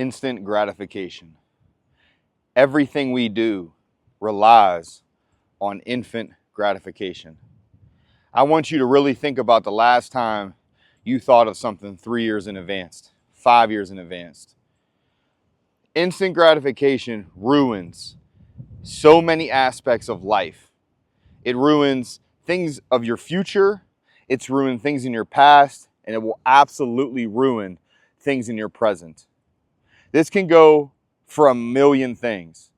instant gratification. Everything we do relies on instant gratification. I want you to really think about the last time you thought of something 3 years in advance, 5 years in advance. Instant gratification ruins so many aspects of life. It ruins things of your future, it's ruined things in your past, and it will absolutely ruin things in your present. This can go for a million things.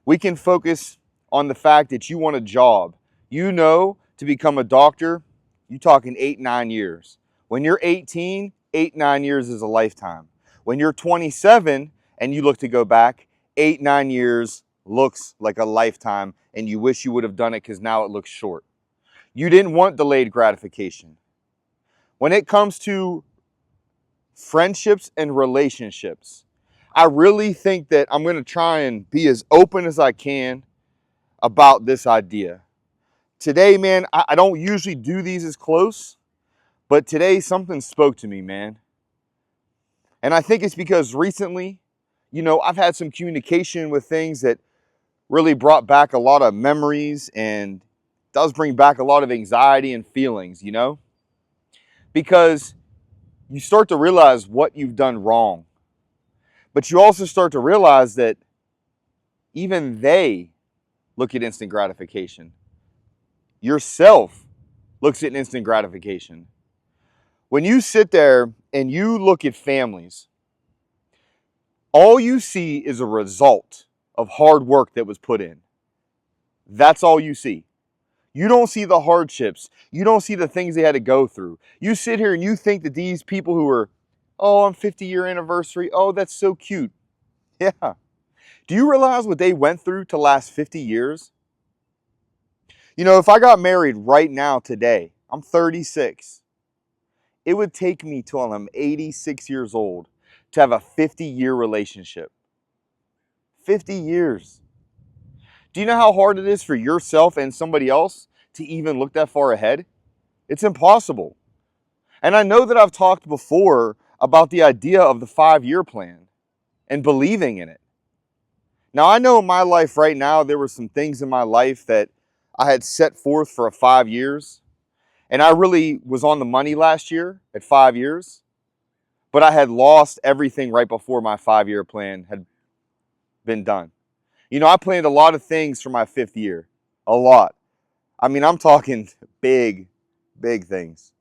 We can focus on the fact that you want a job. You know, to become a doctor, you're talking 8, 9 years. When you're 18, 8, 9 years is a lifetime. When you're 27 and you look to go back, 8, 9 years looks like a lifetime, and you wish you would have done it because now it looks short. You didn't want delayed gratification. When it comes to friendships and relationships, I really think that I'm going to try and be as open as I can about this idea. Today, man, I don't usually do these as close, but today something spoke to me, man. And I think it's because recently, I've had some communication with things that really brought back a lot of memories and does bring back a lot of anxiety and feelings, because you start to realize what you've done wrong. But you also start to realize that even they look at instant gratification. Yourself looks at instant gratification. When you sit there and you look at families, all you see is a result of hard work that was put in. That's all you see. You don't see the hardships. You don't see the things they had to go through. You sit here and you think that these people who are, on 50-year anniversary, that's so cute. Yeah. Do you realize what they went through to last 50 years? If I got married right now today, I'm 36. It would take me till I'm 86 years old to have a 50-year relationship. 50 years. Do you know how hard it is for yourself and somebody else to even look that far ahead? It's impossible. And I know that I've talked before about the idea of the 5-year plan and believing in it. Now, I know in my life right now, there were some things in my life that I had set forth for 5 years. And I really was on the money last year at 5 years. But I had lost everything right before my 5-year plan had been done. I planned a lot of things for my 5th year. A lot. I mean, I'm talking big, big things.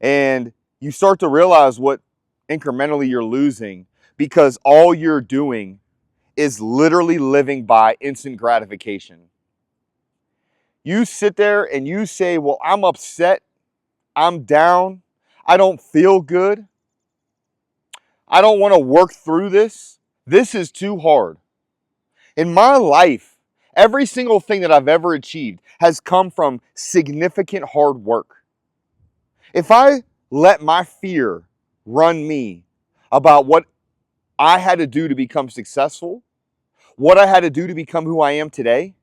And you start to realize what incrementally you're losing because all you're doing is literally living by instant gratification. You sit there and you say, well, I'm upset. I'm down. I don't feel good. I don't want to work through this. This is too hard. In my life, every single thing that I've ever achieved has come from significant hard work. If I let my fear run me about what I had to do to become successful, what I had to do to become who I am today,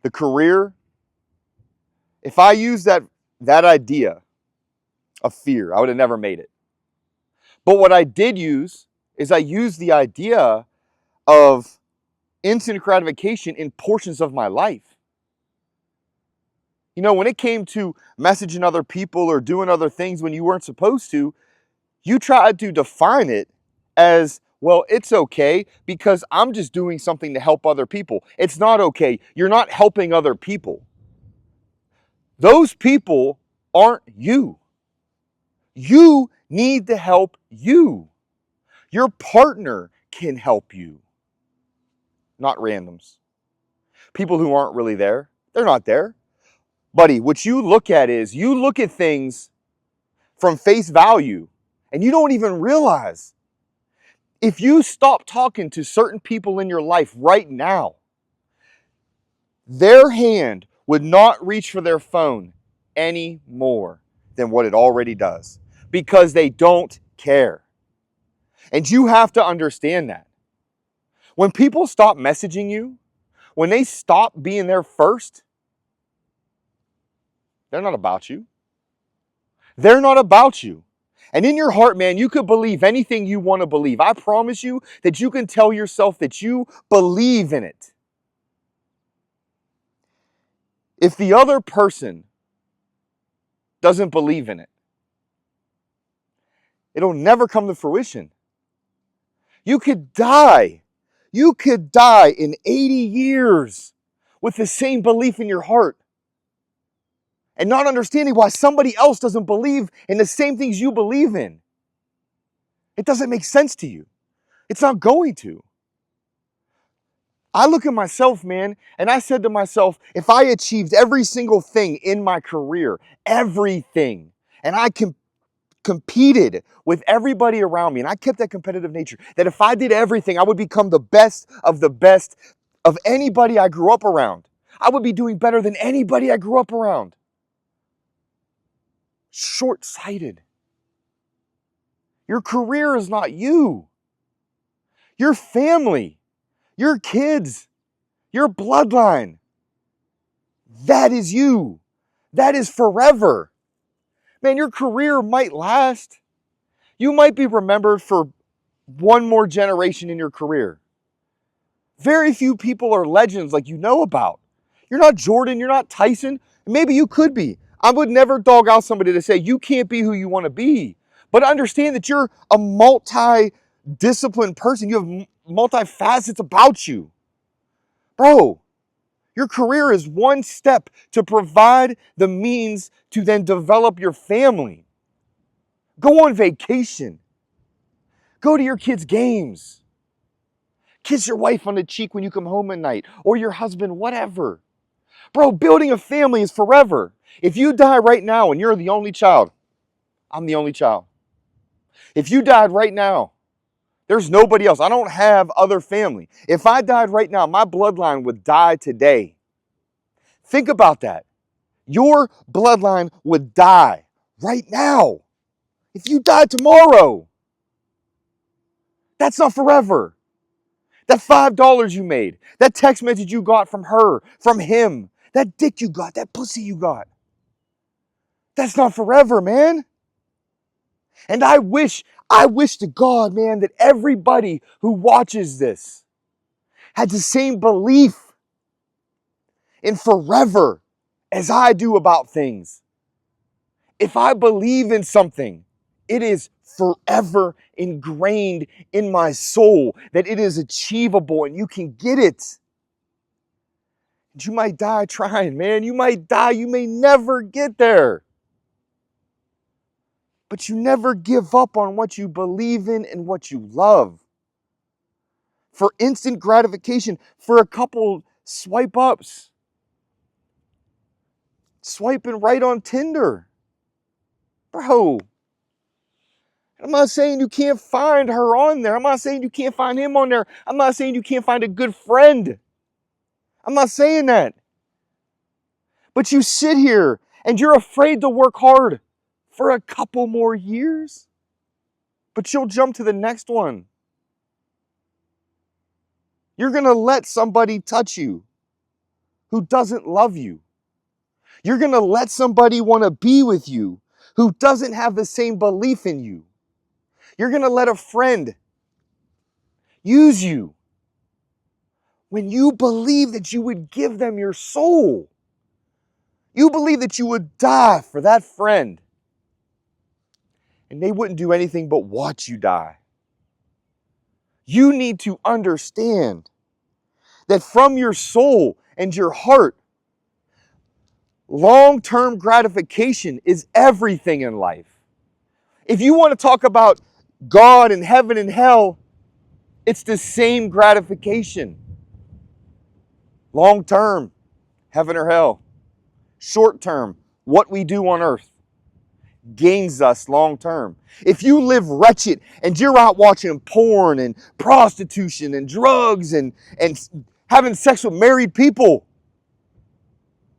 the career, if I use that idea of fear, I would have never made it. But what I did use is I used the idea of instant gratification in portions of my life. When it came to messaging other people or doing other things when you weren't supposed to, you tried to define it as, well, it's okay because I'm just doing something to help other people. It's not okay. You're not helping other people. Those people aren't you. You need to help you. Your partner can help you. Not randoms. People who aren't really there. They're not there. Buddy, what you look at is you look at things from face value and you don't even realize if you stop talking to certain people in your life right now, their hand would not reach for their phone any more than what it already does because they don't care. And you have to understand that. When people stop messaging you, when they stop being there first, they're not about you. They're not about you. And in your heart, man, you could believe anything you want to believe. I promise you that you can tell yourself that you believe in it. If the other person doesn't believe in it, it'll never come to fruition. You could die. You could die in 80 years with the same belief in your heart and not understanding why somebody else doesn't believe in the same things you believe in. It doesn't make sense to you. It's not going to. I look at myself, man, and I said to myself, if I achieved every single thing in my career, everything, and I competed with everybody around me, and I kept that competitive nature, that if I did everything, I would become the best of anybody I grew up around. I would be doing better than anybody I grew up around. Short-sighted. Your career is not you. Your family, your kids, your bloodline. That is you. That is forever. Man, your career might last. You might be remembered for one more generation in your career. Very few people are legends like you know about. You're not Jordan, you're not Tyson. Maybe you could be. I would never dog out somebody to say you can't be who you want to be. But understand that you're a multi-disciplined person. You have multi-facets about you. Bro, your career is one step to provide the means to then develop your family. Go on vacation. Go to your kids' games. Kiss your wife on the cheek when you come home at night, or your husband, whatever. Bro, building a family is forever. If you die right now and you're the only child, I'm the only child. If you died right now, there's nobody else. I don't have other family. If I died right now, my bloodline would die today. Think about that. Your bloodline would die right now. If you died tomorrow, that's not forever. That $5 you made, that text message you got from her, from him, that dick you got, that pussy you got, that's not forever, man. And I wish to God, man, that everybody who watches this had the same belief in forever as I do about things. If I believe in something, it is forever ingrained in my soul that it is achievable and you can get it. You might die trying, man. You might die. You may never get there. But you never give up on what you believe in and what you love. For instant gratification, for a couple swipe ups. Swiping right on Tinder. Bro, I'm not saying you can't find her on there. I'm not saying you can't find him on there. I'm not saying you can't find a good friend. I'm not saying that. But you sit here and you're afraid to work hard for a couple more years. But you'll jump to the next one. You're going to let somebody touch you who doesn't love you. You're going to let somebody want to be with you who doesn't have the same belief in you. You're going to let a friend use you when you believe that you would give them your soul. You believe that you would die for that friend. And they wouldn't do anything but watch you die. You need to understand that from your soul and your heart, long-term gratification is everything in life. If you want to talk about God and heaven and hell, it's the same gratification. Long-term, heaven or hell. Short-term, what we do on earth gains us long-term. If you live wretched and you're out watching porn and prostitution and drugs and having sex with married people,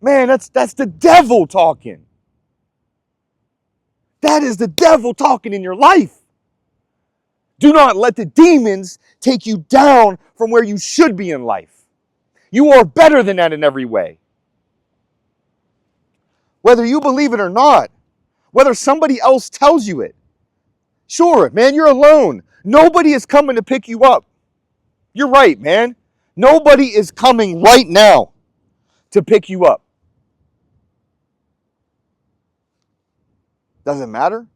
man, that's the devil talking. That is the devil talking in your life. Do not let the demons take you down from where you should be in life. You are better than that in every way. Whether you believe it or not, whether somebody else tells you it, Sure, man, you're alone. Nobody is coming to pick you up. You're right, man. Nobody is coming right now to pick you up. Doesn't matter.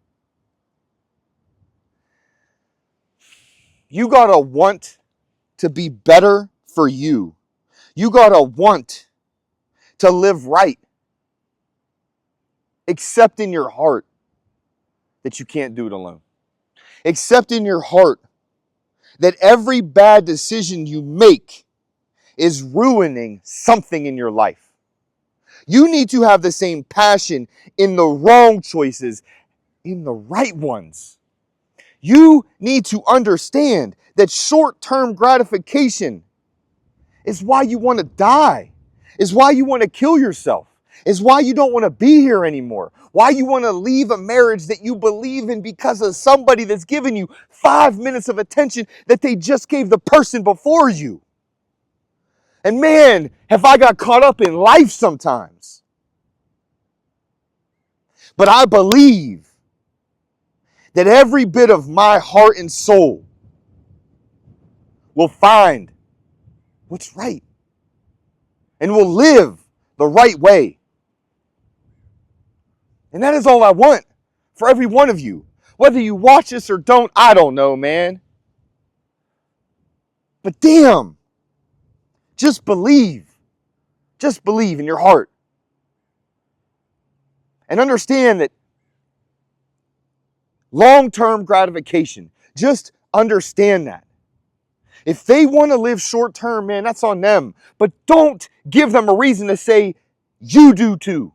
You gotta want to be better for you. You gotta want to live right. Accept in your heart that you can't do it alone. Accept in your heart that every bad decision you make is ruining something in your life. You need to have the same passion in the wrong choices, in the right ones. You need to understand that short-term gratification is why you want to die, is why you want to kill yourself, is why you don't want to be here anymore, why you want to leave a marriage that you believe in because of somebody that's given you 5 minutes of attention that they just gave the person before you. And man, have I got caught up in life sometimes. But I believe that every bit of my heart and soul will find what's right and will live the right way. And that is all I want for every one of you. Whether you watch this or don't, I don't know, man. But damn, just believe. Just believe in your heart. And understand that long-term gratification, just understand that. If they want to live short-term, man, that's on them. But don't give them a reason to say, you do too.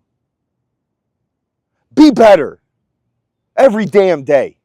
Be better every damn day.